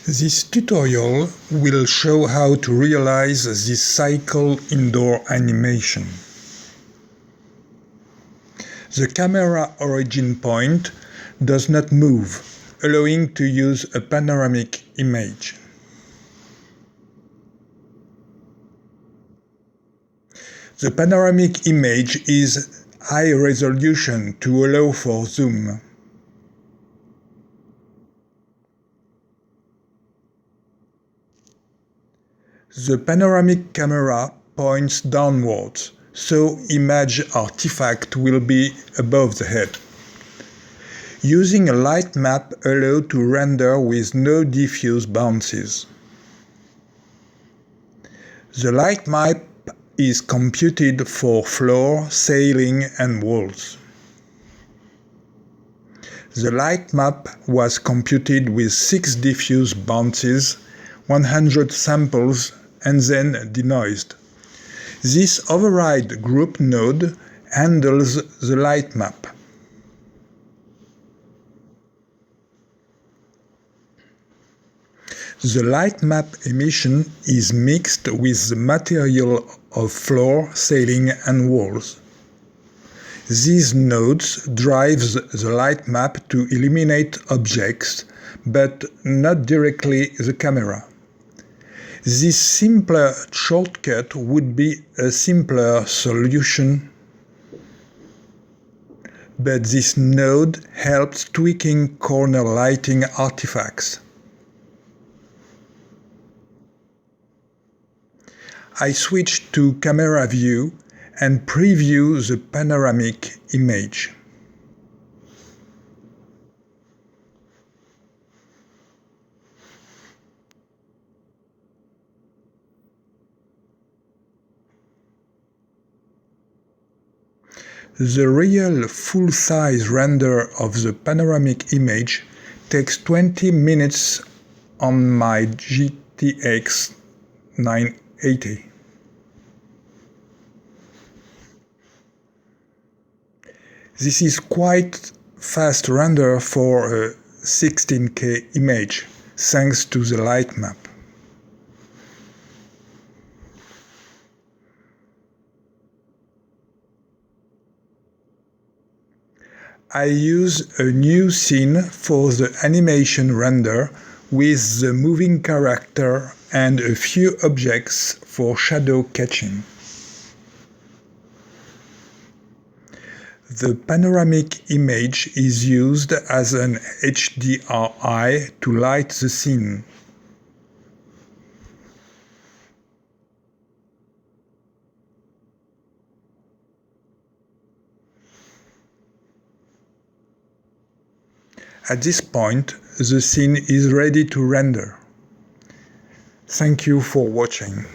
This tutorial will show how to realize this cycle indoor animation. The camera origin point does not move, allowing to use a panoramic image. The panoramic image is high resolution to allow for zoom. The panoramic camera points downwards, so image artifact will be above the head. Using a Lightmap allows to render with no diffuse bounces. The Lightmap is computed for floor, ceiling and walls. The Lightmap was computed with 6 diffuse bounces, 100 samples and then denoised. This override group node handles the Lightmap. The Lightmap emission is mixed with the material of floor, ceiling and walls. These nodes drive the Lightmap to illuminate objects, but not directly the camera. This simpler shortcut would be a simpler solution, but this node helps tweaking corner lighting artifacts. I switch to camera view and preview the panoramic image. The real full-size render of the panoramic image takes 20 minutes on my GTX 980. This is quite fast render for a 16K image, thanks to the Lightmap. I use a new scene for the animation render with the moving character and a few objects for shadow catching. The panoramic image is used as an HDRI to light the scene. At this point, the scene is ready to render. Thank you for watching.